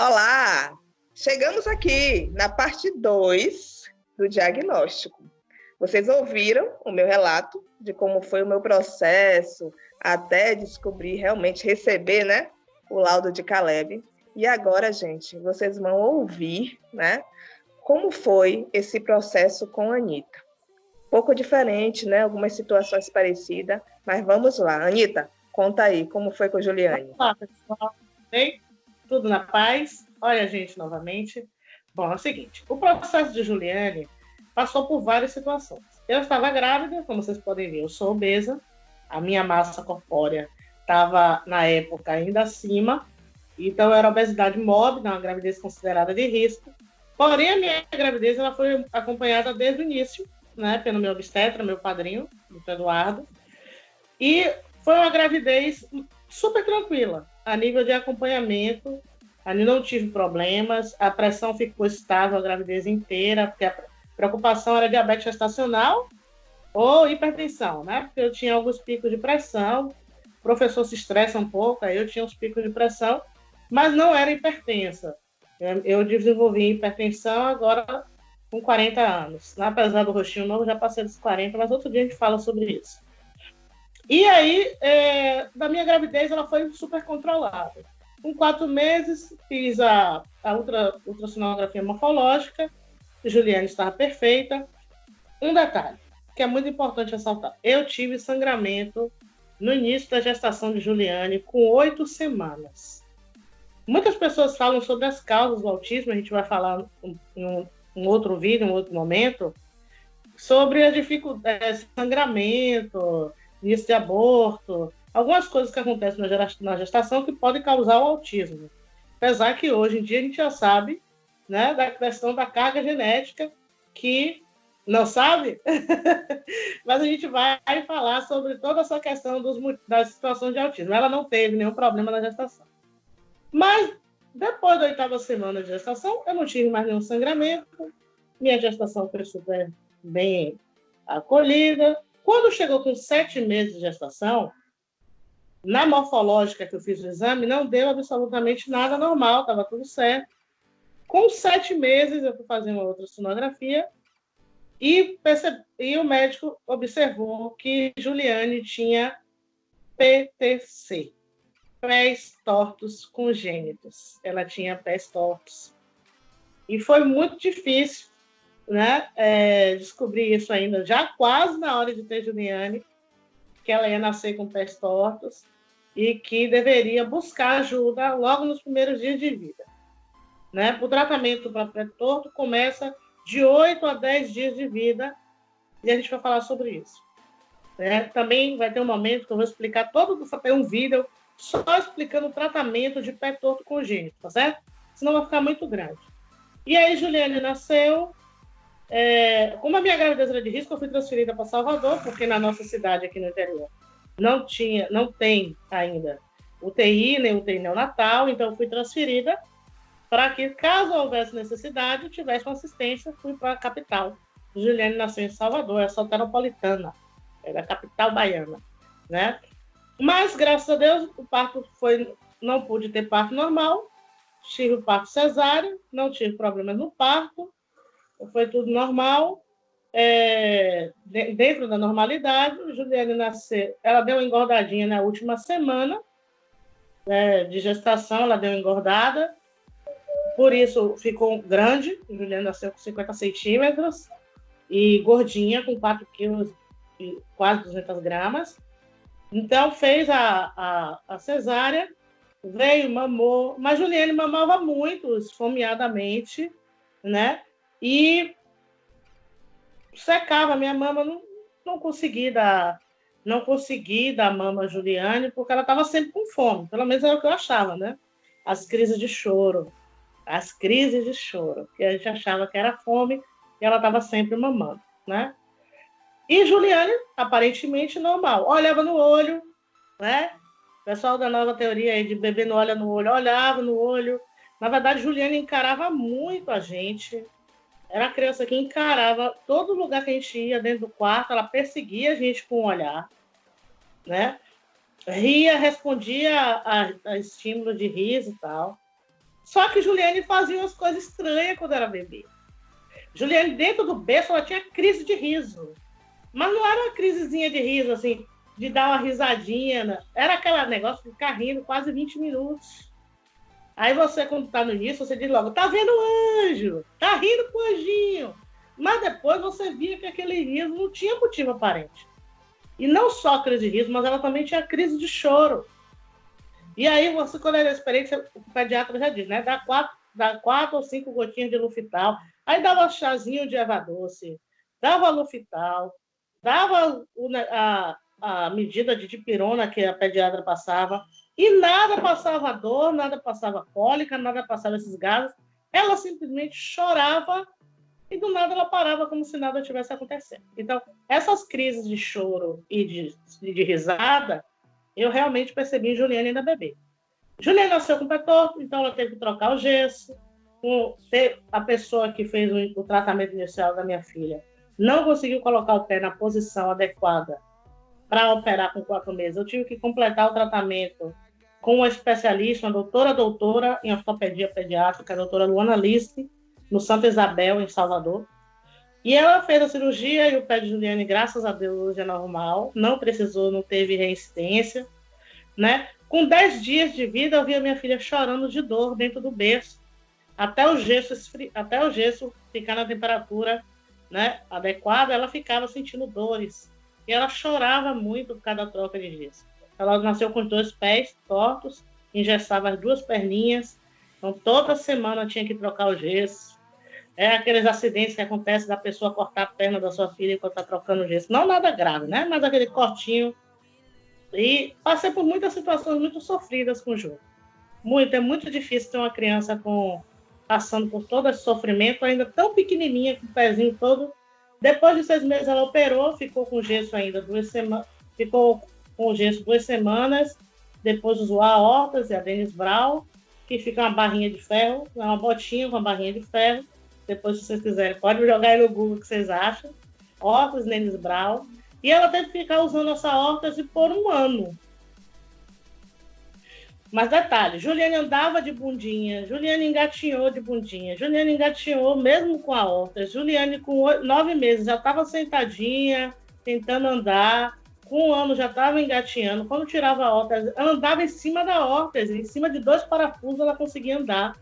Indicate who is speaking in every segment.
Speaker 1: Olá! Chegamos aqui na parte 2 do diagnóstico. Vocês ouviram o meu relato de como foi o meu processo até descobrir, realmente receber, né, o laudo de Caleb. E agora, gente, vocês vão ouvir, né, como foi esse processo com a Anitta. Pouco diferente, né, algumas situações parecidas, mas vamos lá. Anitta, conta aí, como foi com a Juliane?
Speaker 2: Olá, pessoal. Tudo bem? Tudo na paz? Olha, gente, novamente. Bom, é o seguinte, o processo de Juliane passou por várias situações. Eu estava grávida, como vocês podem ver, eu sou obesa, a minha massa corpórea estava, na época, ainda acima, então era obesidade mórbida, uma gravidez considerada de risco. Porém, a minha gravidez ela foi acompanhada desde o início, né, pelo meu obstetra, meu padrinho, o Eduardo, e foi uma gravidez super tranquila, a nível de acompanhamento, ali não tive problemas, a pressão ficou estável a gravidez inteira, porque a preocupação era diabetes gestacional ou hipertensão, né? Porque eu tinha alguns picos de pressão, o professor se estressa um pouco, aí eu tinha uns picos de pressão, mas não era hipertensa. Eu desenvolvi hipertensão agora com 40 anos. Apesar do rostinho novo, já passei dos 40, mas outro dia a gente fala sobre isso. E aí, da minha gravidez, ela foi super controlada. Com 4 meses, fiz a ultrassonografia morfológica, Juliane estava perfeita. Um detalhe, que é muito importante ressaltar, eu tive sangramento no início da gestação de Juliane, com 8 semanas. Muitas pessoas falam sobre as causas do autismo, a gente vai falar em um outro vídeo, em um outro momento, sobre a dificuldade, sangramento, início de aborto, algumas coisas que acontecem na gestação que podem causar o autismo. Apesar que hoje em dia a gente já sabe, né, da questão da carga genética, que não sabe, mas a gente vai falar sobre toda essa questão das situações de autismo. Ela não teve nenhum problema na gestação. Mas depois da 8ª semana de gestação, eu não tive mais nenhum sangramento, minha gestação foi super bem acolhida. Quando chegou com 7 meses de gestação, na morfológica que eu fiz o exame, não deu absolutamente nada normal, estava tudo certo. Com 7 meses, eu fui fazer uma outra sonografia e o médico observou que Juliane tinha PTC, pés tortos congênitos. Ela tinha pés tortos. E foi muito difícil, né, descobrir isso ainda, já quase na hora de ter Juliane, que ela ia nascer com pés tortos e que deveria buscar ajuda logo nos primeiros dias de vida. Né? O tratamento para pé torto começa de 8 a 10 dias de vida e a gente vai falar sobre isso. Né? Também vai ter um momento que eu vou explicar tem um vídeo só explicando o tratamento de pé torto congênito, tá certo? Senão vai ficar muito grande. E aí Juliane nasceu. Como a minha gravidez era de risco, eu fui transferida para Salvador, porque na nossa cidade aqui no interior não tem ainda UTI, nem UTI neonatal, então eu fui transferida para que, caso houvesse necessidade, eu tivesse uma assistência, fui para a capital. Juliane nasceu em Salvador, é soteropolitana, é da capital baiana, né? Mas, graças a Deus, o parto não pude ter parto normal, tive o parto cesáreo, não tive problemas no parto, foi tudo normal, dentro da normalidade. Juliane nasceu, ela deu uma engordadinha na última semana de gestação, ela deu uma engordada, por isso ficou grande. Juliane nasceu com 50 centímetros e gordinha, com 4 quilos e quase 200 gramas. Então fez a cesárea, veio, mamou, mas Juliane mamava muito, esfomeadamente, né? E secava, minha mama, não consegui dar mama a Juliane, porque ela estava sempre com fome, pelo menos era o que eu achava, né? As crises de choro, que a gente achava que era fome, e ela estava sempre mamando, né? E Juliane, aparentemente normal, olhava no olho, né? O pessoal da nova teoria aí de bebê não olha no olho, olhava no olho. Na verdade, Juliane encarava muito a gente. Era a criança que encarava todo lugar que a gente ia dentro do quarto, ela perseguia a gente com o olhar, né? Ria, respondia a estímulos de riso e tal. Só que Juliane fazia umas coisas estranhas quando era bebê. Juliane, dentro do berço, ela tinha crise de riso. Mas não era uma crisezinha de riso, assim, de dar uma risadinha. Né? Era aquele negócio de ficar rindo quase 20 minutos. Aí você, quando tá no início, você diz logo, tá vendo o anjo? Tá rindo com o anjinho. Mas depois você via que aquele riso não tinha motivo aparente. E não só crise de riso, mas ela também tinha crise de choro. E aí, você, quando era experiente, o pediatra já diz, né? Dá 4 ou 5 gotinhas de Lufital. Aí dava chazinho de erva doce, dava Lufital, dava a medida de dipirona que a pediatra passava, e nada passava dor, nada passava cólica, nada passava esses gases. Ela simplesmente chorava e do nada ela parava como se nada tivesse acontecendo. Então, essas crises de choro e de risada, eu realmente percebi em Juliane ainda bebê. Juliane nasceu com o pé torto, então ela teve que trocar o gesso. A pessoa que fez o tratamento inicial da minha filha não conseguiu colocar o pé na posição adequada para operar com 4 meses. Eu tive que completar o tratamento com uma especialista, uma doutora em ortopedia pediátrica, a doutora Luana Lisse, no Santa Isabel, em Salvador. E ela fez a cirurgia e o pé de Juliane, graças a Deus, hoje é normal. Não precisou, não teve reincidência, né? Com 10 dias de vida, eu vi a minha filha chorando de dor dentro do berço, até o gesso ficar na temperatura, né, adequada, ela ficava sentindo dores. E ela chorava muito por cada troca de gesso. Ela nasceu com os 2 pés tortos, engessava as 2 perninhas, então toda semana tinha que trocar o gesso. Aqueles acidentes que acontecem da pessoa cortar a perna da sua filha enquanto está trocando o gesso. Não nada grave, né? Mas aquele cortinho. E passei por muitas situações muito sofridas com o Ju. É muito difícil ter uma criança passando por todo esse sofrimento, ainda tão pequenininha, com o pezinho todo. Depois de 6 meses ela operou, ficou com gesso ainda 2 semanas, ficou com gesso 2 semanas, depois usou a Hortas e a Dennis Brown, que fica uma barrinha de ferro, uma botinha com uma barrinha de ferro. Depois, se vocês quiserem, pode jogar aí no Google o que vocês acham. Hortas, Dennis Brown. E ela teve que ficar usando essa órtese por 1 ano. Mas detalhe, Juliane andava de bundinha, Juliane engatinhou de bundinha, Juliane engatinhou mesmo com a órtese, Juliane com 9 meses já estava sentadinha, tentando andar, com 1 ano já estava engatinhando, quando tirava a órtese, ela andava em cima da órtese, em cima de 2 parafusos ela conseguia andar.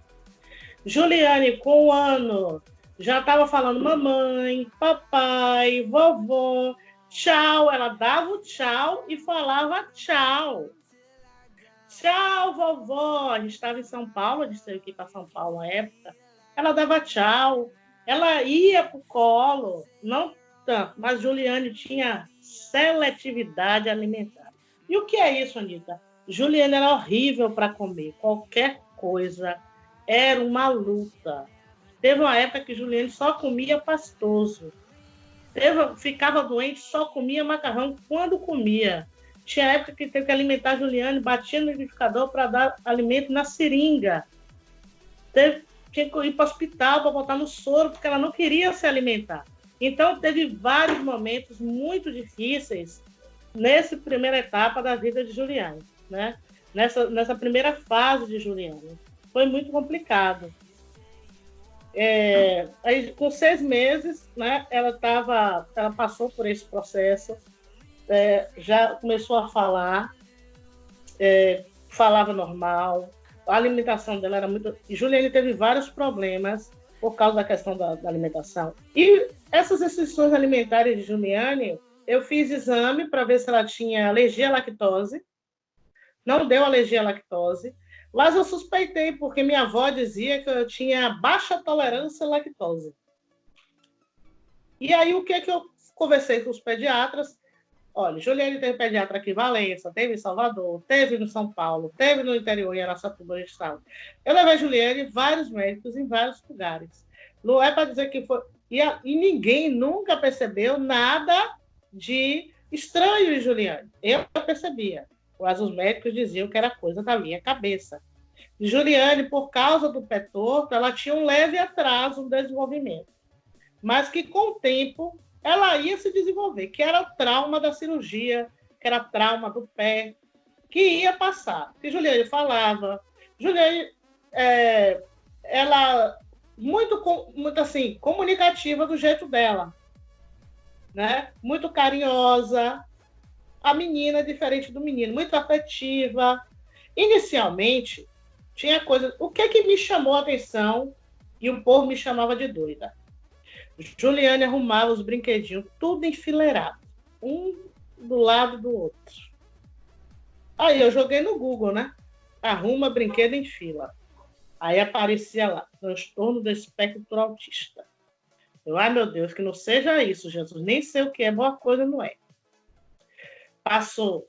Speaker 2: Juliane, com 1 ano, já estava falando mamãe, papai, vovó, tchau, ela dava o tchau e falava tchau. Tchau, vovó. A gente estava em São Paulo, a gente teve que ir para São Paulo na época. Ela dava tchau, ela ia para o colo, não tanto, mas Juliane tinha seletividade alimentar. E o que é isso, Anitta? Juliane era horrível para comer, qualquer coisa era uma luta. Teve uma época que Juliane só comia pastoso. Ficava doente, só comia macarrão quando comia. Tinha época que teve que alimentar a Juliane, batia no liquidificador para dar alimento na seringa. Tinha que ir para o hospital para botar no soro, porque ela não queria se alimentar. Então, teve vários momentos muito difíceis nessa primeira etapa da vida de Juliane, né? Nessa primeira fase de Juliane. Foi muito complicado. Aí, com 6 meses, né, ela passou por esse processo, já começou a falar, falava normal, a alimentação dela era muito... E Juliane teve vários problemas por causa da questão da alimentação. E essas restrições alimentares de Juliane, eu fiz exame para ver se ela tinha alergia à lactose, não deu alergia à lactose, mas eu suspeitei, porque minha avó dizia que eu tinha baixa tolerância à lactose. E aí, o que eu conversei com os pediatras? Olha, Juliane teve pediatra aqui em Valença, teve em Salvador, teve no São Paulo, teve no interior, em Araçatuba, estado. Eu levei Juliane vários médicos em vários lugares. Não é para dizer que foi... E ninguém nunca percebeu nada de estranho em Juliane. Eu percebia. Mas os médicos diziam que era coisa da minha cabeça. Juliane, por causa do pé torto, ela tinha um leve atraso no desenvolvimento. Mas que, com o tempo, ela ia se desenvolver, que era o trauma da cirurgia, que era trauma do pé, que ia passar. Que Juliane falava. Juliane ela muito assim, comunicativa do jeito dela, né? Muito carinhosa. A menina é diferente do menino, muito afetiva. Inicialmente, tinha coisa... O que me chamou a atenção e o povo me chamava de doida? Juliane arrumava os brinquedinhos, tudo enfileirado, um do lado do outro. Aí eu joguei no Google, né? Arruma brinquedo em fila. Aí aparecia lá, transtorno do espectro autista. Ai, meu Deus, que não seja isso, Jesus. Nem sei o que é, boa coisa não é. Passou.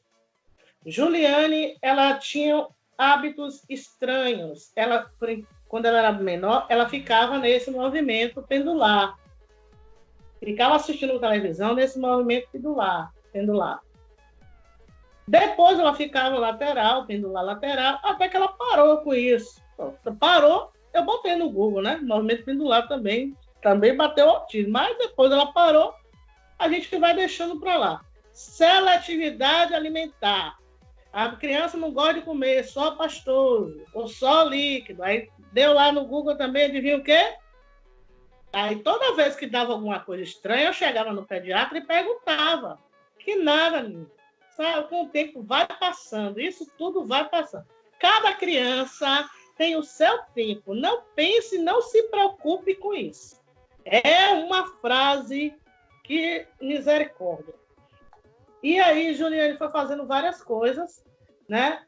Speaker 2: Juliane, ela tinha hábitos estranhos. Ela, quando ela era menor, ela ficava nesse movimento pendular. Ficava assistindo televisão nesse movimento pendular. Depois ela ficava lateral, pendular lateral, até que ela parou com isso. Parou, eu botei no Google, né? Movimento pendular também bateu autismo. Mas depois ela parou, a gente vai deixando para lá. Seletividade alimentar. A criança não gosta de comer só pastoso ou só líquido. Aí deu lá no Google também, adivinha o quê? Aí toda vez que dava alguma coisa estranha, eu chegava no pediatra e perguntava. Que nada, menino. Sabe? Com o tempo vai passando, isso tudo vai passando. Cada criança tem o seu tempo. Não pense, não se preocupe com isso. É uma frase que misericórdia. E aí, Juliane foi fazendo várias coisas, né?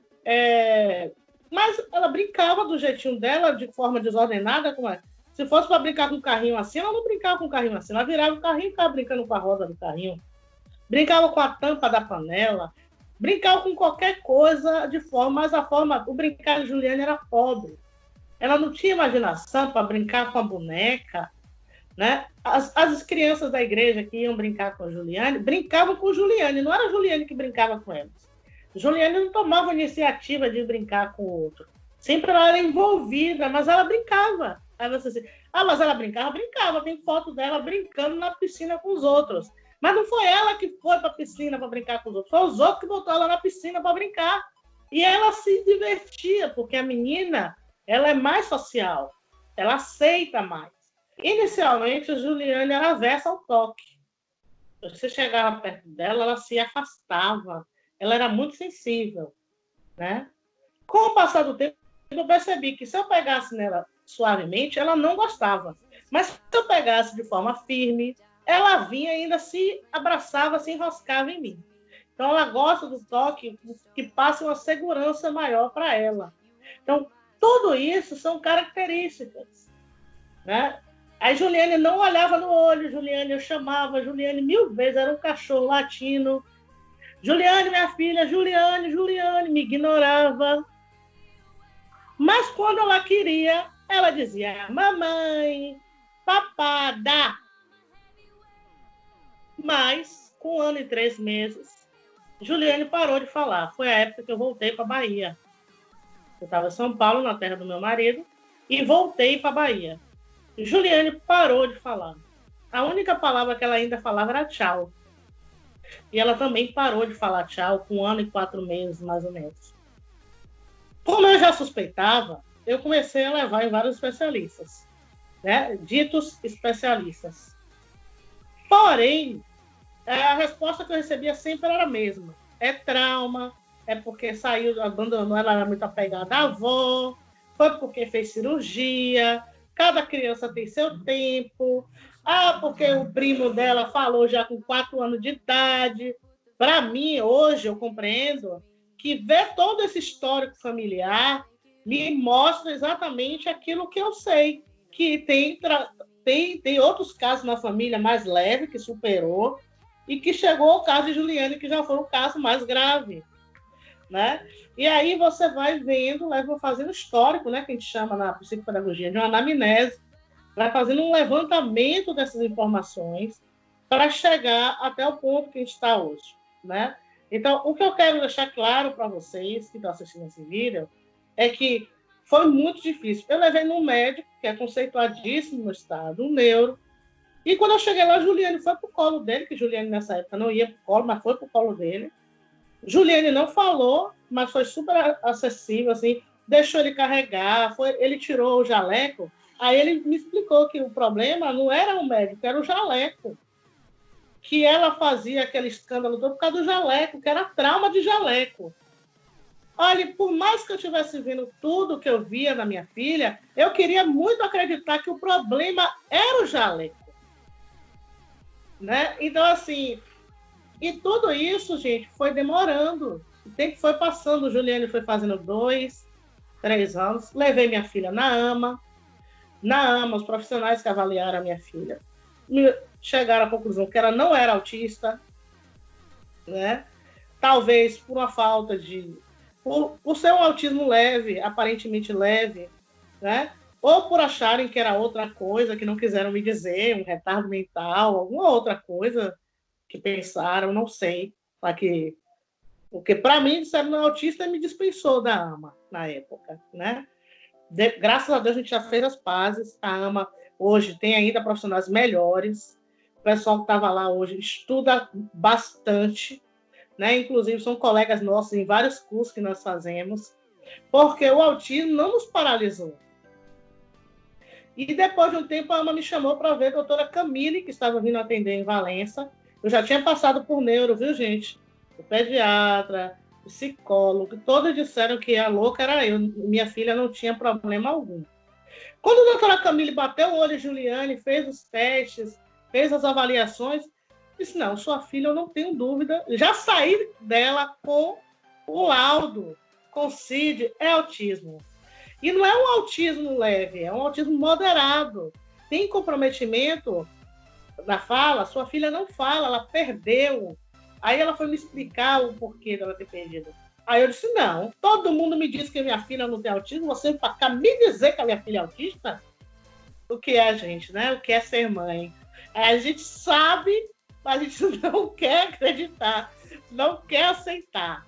Speaker 2: Mas ela brincava do jeitinho dela, de forma desordenada. Como é? Se fosse para brincar com um carrinho assim, ela não brincava com um carrinho assim. Ela virava o carrinho e ficava brincando com a roda do carrinho. Brincava com a tampa da panela. Brincava com qualquer coisa de forma, mas o brincar de Juliane era pobre. Ela não tinha imaginação para brincar com a boneca, né? As crianças da igreja que iam brincar com a Juliane, brincavam com Juliane, não era a Juliane que brincava com elas. Juliane não tomava iniciativa de brincar com o outro. Sempre ela era envolvida, mas ela brincava. Aí você assim, mas ela brincava? Brincava, tem foto dela brincando na piscina com os outros. Mas não foi ela que foi para a piscina para brincar com os outros, foi os outros que botaram ela na piscina para brincar. E ela se divertia, porque a menina, ela é mais social, ela aceita mais. Inicialmente, a Juliane era avessa ao toque. Você chegava perto dela, ela se afastava, ela era muito sensível, né? Com o passar do tempo, eu percebi que se eu pegasse nela suavemente, ela não gostava. Mas se eu pegasse de forma firme, ela vinha e ainda se abraçava, se enroscava em mim. Então, ela gosta do toque que passe uma segurança maior para ela. Então, tudo isso são características, né? Aí, Juliane não olhava no olho, Juliane, eu chamava Juliane 1000 vezes, era um cachorro latino. Juliane, minha filha, Juliane, me ignorava. Mas, quando ela queria, ela dizia, mamãe, papá, dá. Mas, com 1 ano e 3 meses, Juliane parou de falar. Foi a época que eu voltei para a Bahia. Eu estava em São Paulo, na terra do meu marido, e voltei para a Bahia. Juliane parou de falar. A única palavra que ela ainda falava era tchau. E ela também parou de falar tchau com 1 ano e 4 meses, mais ou menos. Como eu já suspeitava, eu comecei a levar em vários especialistas, né? Ditos especialistas. Porém, a resposta que eu recebia sempre era a mesma. É trauma, é porque saiu, abandonou, ela era muito apegada à avó, foi porque fez cirurgia, cada criança tem seu tempo, porque o primo dela falou já com 4 anos de idade. Para mim, hoje, eu compreendo que ver todo esse histórico familiar me mostra exatamente aquilo que eu sei, que tem outros casos na família mais leve, que superou, e que chegou ao caso de Juliane, que já foi um caso mais grave, né? E aí você vai vendo, vai fazendo histórico, né, que a gente chama na psicopedagogia de uma anamnese, vai fazendo um levantamento dessas informações para chegar até o ponto que a gente está hoje, né? Então, o que eu quero deixar claro para vocês que estão assistindo esse vídeo é que foi muito difícil. Eu levei num médico, que é conceituadíssimo no estado, um neuro, e quando eu cheguei lá, Juliane foi para o colo dele, que Juliane nessa época não ia para o colo, mas foi para o colo dele. Juliane não falou, mas foi super acessível, assim, deixou ele carregar, ele tirou o jaleco. Aí ele me explicou que o problema não era o médico, era o jaleco. Que ela fazia aquele escândalo todo por causa do jaleco, que era trauma de jaleco. Olha, por mais que eu estivesse vendo tudo que eu via na minha filha, eu queria muito acreditar que o problema era o jaleco. Né? Então, assim, e tudo isso, gente, foi demorando. O tempo foi passando. O Juliane foi fazendo 2, 3 anos. Levei minha filha na AMA. Na AMA, os profissionais que avaliaram a minha filha chegaram à conclusão que ela não era autista, né? Talvez por uma falta de... Por ser um autismo leve, aparentemente leve, né? Ou por acharem que era outra coisa, que não quiseram me dizer, um retardo mental, alguma outra coisa que pensaram, não sei. Porque para mim, disseram não autista e me dispensou da AMA na época, né? Graças a Deus a gente já fez as pazes. A AMA hoje tem ainda profissionais melhores. O pessoal que estava lá hoje estuda bastante, né? Inclusive são colegas nossos em vários cursos que nós fazemos, porque o autismo não nos paralisou. E depois de um tempo a AMA me chamou para ver a doutora Camille, que estava vindo atender em Valença. Eu já tinha passado por neuro, viu, gente? O pediatra, o psicólogo, todos disseram que a louca era eu. Minha filha não tinha problema algum. Quando a doutora Camille bateu o olho em Juliane, fez os testes, fez as avaliações, disse, não, sua filha, eu não tenho dúvida. Já saí dela com o laudo, com CID, é autismo. E não é um autismo leve, é um autismo moderado. Tem comprometimento na fala, sua filha não fala, ela perdeu. Aí ela foi me explicar o porquê dela ter perdido. Aí eu disse, não, todo mundo me diz que minha filha não tem autismo, você para cá me dizer que a minha filha é autista? O que é a gente, né? O que é ser mãe? A gente sabe, mas a gente não quer acreditar, não quer aceitar.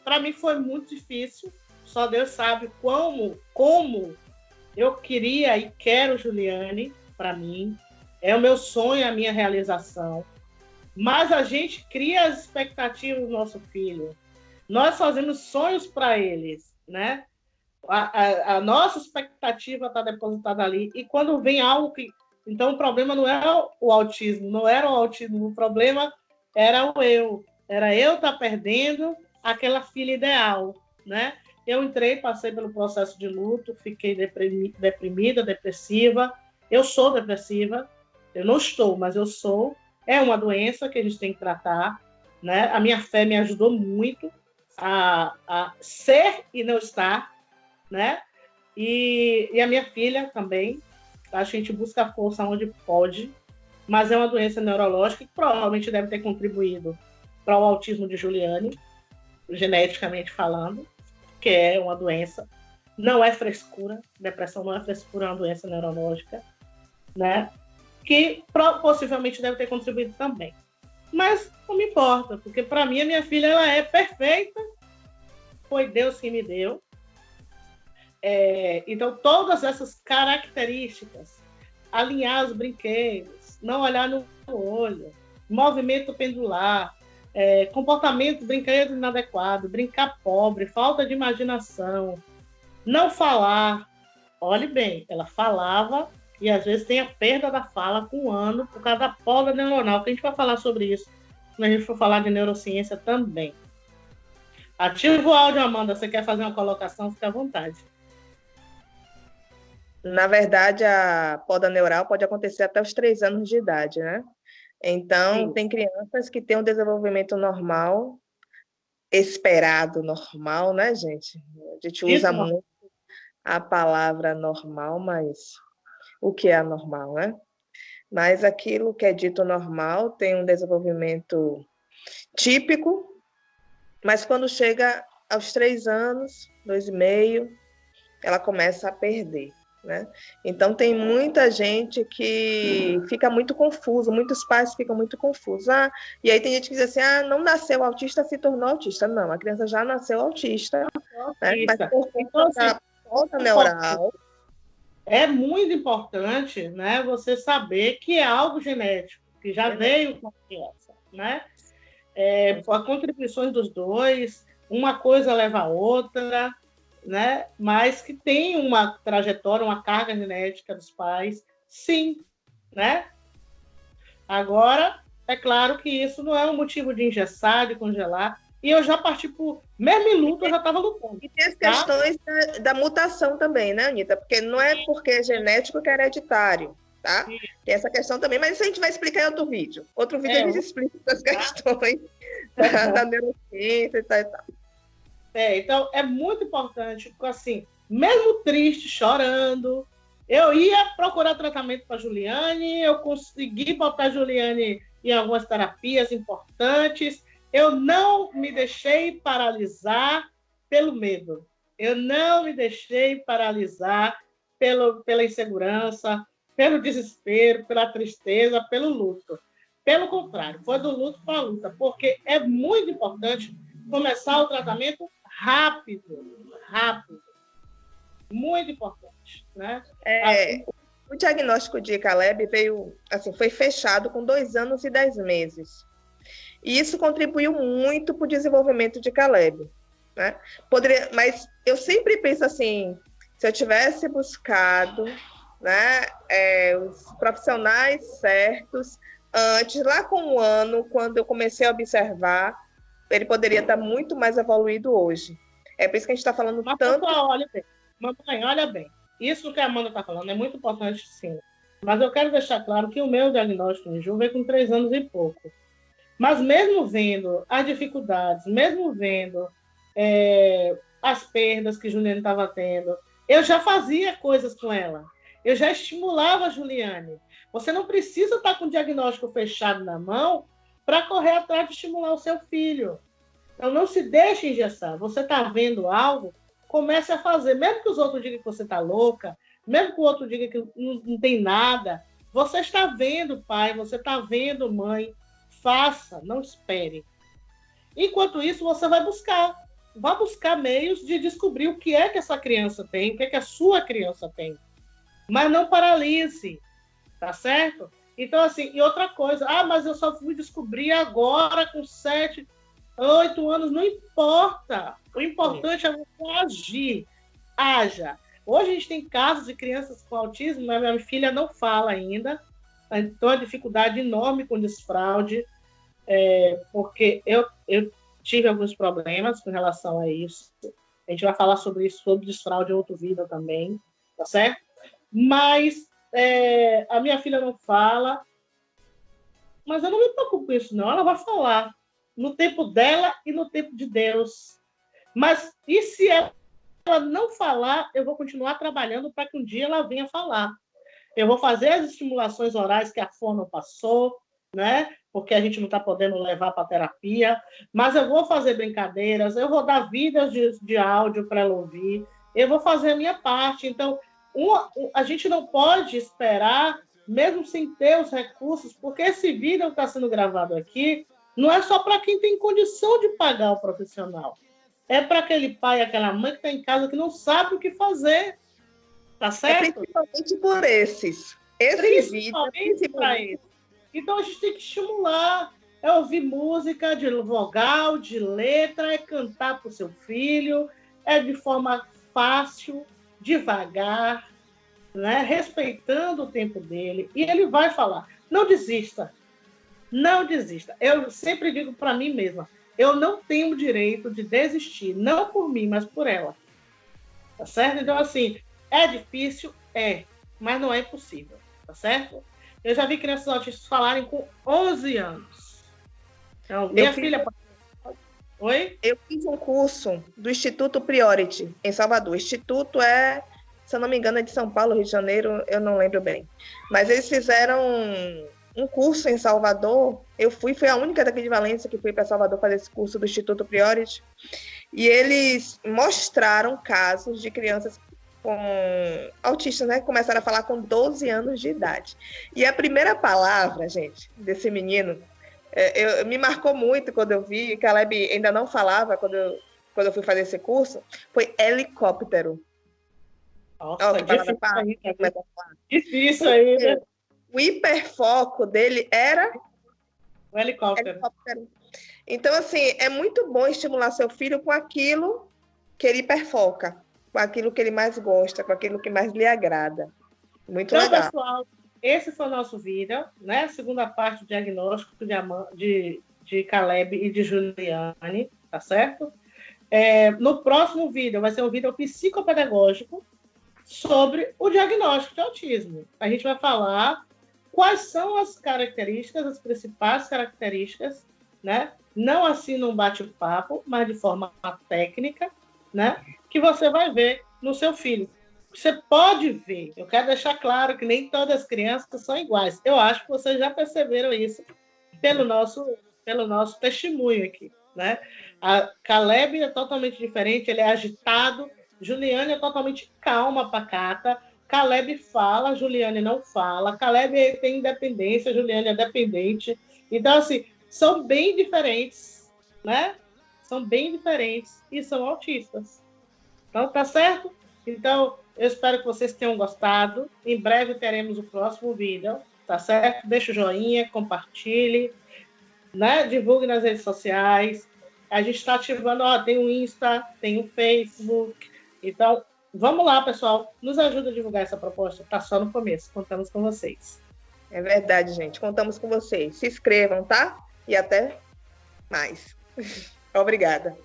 Speaker 2: Para mim foi muito difícil, só Deus sabe como eu queria e quero Juliane para mim. É o meu sonho, a minha realização. Mas a gente cria as expectativas do nosso filho. Nós fazemos sonhos para eles, né? A nossa expectativa está depositada ali. E quando vem algo que... Então, o problema não era o autismo, não era o autismo. O problema era o eu. Era eu estar perdendo aquela filha ideal, né? Eu entrei, passei pelo processo de luto, fiquei deprimida, depressiva. Eu sou depressiva. Eu não estou, mas eu sou. É uma doença que a gente tem que tratar, né? A minha fé me ajudou muito a ser e não estar, né? E a minha filha também. A gente busca força onde pode, mas é uma doença neurológica que provavelmente deve ter contribuído para o autismo de Juliane, geneticamente falando, que é uma doença. Não é frescura, depressão não é frescura, é uma doença neurológica, né? Que possivelmente deve ter contribuído também. Mas não me importa, porque para mim a minha filha ela é perfeita, foi Deus que me deu. Então, todas essas características, alinhar os brinquedos, não olhar no olho, movimento pendular, comportamento, brinquedo inadequado, brincar pobre, falta de imaginação, não falar. Olhe bem, ela falava e às vezes tem a perda da fala com 1 ano por causa da poda neuronal, que a gente vai falar sobre isso quando a gente for falar de neurociência também. Ativa o áudio, Amanda, você quer fazer uma colocação, fica à vontade.
Speaker 1: Na verdade, a poda neural pode acontecer até os 3 anos de idade, né? Então, sim, tem crianças que têm um desenvolvimento normal, esperado normal, né, gente? A gente usa muito a palavra normal, mas o que é anormal, né? Mas aquilo que é dito normal tem um desenvolvimento típico, mas quando chega aos 3 anos, 2,5, ela começa a perder, né? Então, tem muita gente que fica muito confuso, muitos pais ficam muito confusos. E aí tem gente que diz assim, não nasceu autista, se tornou autista. Não, a criança já nasceu autista, né? Mas por conta da poda neural.
Speaker 2: É muito importante, né, você saber que é algo genético, que já veio com a criança, né? As contribuições dos dois, uma coisa leva a outra, né? Mas que tem uma trajetória, uma carga genética dos pais, sim, né? Agora, é claro que isso não é um motivo de engessar, de congelar, e eu já parti por... Mesmo em luto, eu já estava lutando.
Speaker 1: E tem as
Speaker 2: tá?
Speaker 1: questões da mutação também, né, Anitta? Porque não é porque é genético que é hereditário, tá? Tem essa questão também, mas isso a gente vai explicar em outro vídeo. Outro vídeo a gente explica essas questões da neurociência e tal e tal.
Speaker 2: Então, é muito importante, assim, mesmo triste, chorando, eu ia procurar tratamento para Juliane, eu consegui botar a Juliane em algumas terapias importantes, eu não me deixei paralisar pelo medo, eu não me deixei paralisar pela insegurança, pelo desespero, pela tristeza, pelo luto. Pelo contrário, foi do luto para a luta, porque é muito importante começar o tratamento rápido. Muito importante, né?
Speaker 1: O diagnóstico de Caleb veio, assim, foi fechado com 2 anos e 10 meses. E isso contribuiu muito para o desenvolvimento de Caleb, né? Mas eu sempre penso assim, se eu tivesse buscado, né, os profissionais certos antes, lá com 1 ano, quando eu comecei a observar, ele poderia estar muito mais evoluído hoje. É por isso que a gente está falando tanto...
Speaker 2: Olha bem. Mamãe, olha bem. Isso que a Amanda está falando é muito importante, sim. Mas eu quero deixar claro que o meu diagnóstico de Ju veio com 3 anos e pouco. Mas mesmo vendo as dificuldades, mesmo vendo as perdas que Juliane estava tendo, eu já fazia coisas com ela. Eu já estimulava a Juliane. Você não precisa estar com o diagnóstico fechado na mão para correr atrás de estimular o seu filho. Então, não se deixe engessar. Você está vendo algo, comece a fazer. Mesmo que os outros digam que você está louca, mesmo que o outro diga que não tem nada, você está vendo, pai, você está vendo, mãe. Faça, não espere. Enquanto isso, você vai buscar meios de descobrir o que é que essa criança tem, o que é que a sua criança tem. Mas não paralise, tá certo? Então, assim, e outra coisa, mas eu só fui descobrir agora com 7, 8 anos, não importa. O importante é você agir. Haja. Hoje a gente tem casos de crianças com autismo, mas minha filha não fala ainda, então a dificuldade enorme com desfraude, porque eu tive alguns problemas com relação a isso. A gente vai falar sobre isso, sobre desfraude em outro vídeo também, tá certo? Mas a minha filha não fala, mas eu não me preocupo com isso, não. Ela vai falar no tempo dela e no tempo de Deus. Mas e se ela não falar, eu vou continuar trabalhando para que um dia ela venha falar. Eu vou fazer as estimulações orais que a fono passou, né? Porque a gente não está podendo levar para terapia, mas eu vou fazer brincadeiras, eu vou dar vídeos de áudio para ela ouvir, eu vou fazer a minha parte. Então, a gente não pode esperar, mesmo sem ter os recursos, porque esse vídeo que está sendo gravado aqui não é só para quem tem condição de pagar o profissional. É para aquele pai, aquela mãe que está em casa que não sabe o que fazer. Tá certo?
Speaker 1: Principalmente por esses.
Speaker 2: Principalmente para eles. Então a gente tem que estimular. É ouvir música de vogal, de letra, é cantar para o seu filho, é de forma fácil, devagar, né? Respeitando o tempo dele. E ele vai falar. Não desista. Não desista. Eu sempre digo para mim mesma, eu não tenho o direito de desistir, não por mim, mas por ela. Tá certo? Então, assim, é difícil? Mas não é impossível, tá certo? Eu já vi crianças autistas falarem com 11 anos. Então, minha filha... Oi?
Speaker 1: Eu fiz um curso do Instituto Priority, em Salvador. O Instituto se eu não me engano, é de São Paulo, Rio de Janeiro, eu não lembro bem. Mas eles fizeram um curso em Salvador. Eu fui a única daqui de Valência que fui para Salvador fazer esse curso do Instituto Priority. E eles mostraram casos de crianças com autistas, né? Que começaram a falar com 12 anos de idade. E a primeira palavra, gente, desse menino, me marcou muito quando eu vi, que a Caleb ainda não falava quando eu fui fazer esse curso, foi helicóptero.
Speaker 2: Nossa, difícil aí, né?
Speaker 1: O hiperfoco dele era
Speaker 2: o helicóptero.
Speaker 1: Então, assim, é muito bom estimular seu filho com aquilo que ele hiperfoca, com aquilo que ele mais gosta, com aquilo que mais lhe agrada. Muito
Speaker 2: Então,
Speaker 1: legal.
Speaker 2: pessoal, esse foi o nosso vídeo, né? Segunda parte do diagnóstico de Caleb e de Juliane, tá certo? No próximo vídeo, vai ser um vídeo psicopedagógico sobre o diagnóstico de autismo. A gente vai falar quais são as características, as principais características, né? Não assim num bate-papo, mas de forma técnica, né? Que você vai ver no seu filho. Você pode ver, eu quero deixar claro que nem todas as crianças são iguais. Eu acho que vocês já perceberam isso pelo nosso testemunho aqui, né? A Caleb é totalmente diferente, ele é agitado, Juliane é totalmente calma, pacata, Caleb fala, Juliane não fala, Caleb tem independência, Juliane é dependente. Então, assim, são bem diferentes, né? São bem diferentes e são autistas. Então, tá certo? Então, eu espero que vocês tenham gostado. Em breve teremos o próximo vídeo, tá certo? Deixa o joinha, compartilhe, né? Divulgue nas redes sociais. A gente está ativando, tem o Insta, tem o Facebook. Então, vamos lá, pessoal. Nos ajuda a divulgar essa proposta. Tá só no começo. Contamos com vocês.
Speaker 1: É verdade, gente. Contamos com vocês. Se inscrevam, tá? E até mais. Obrigada.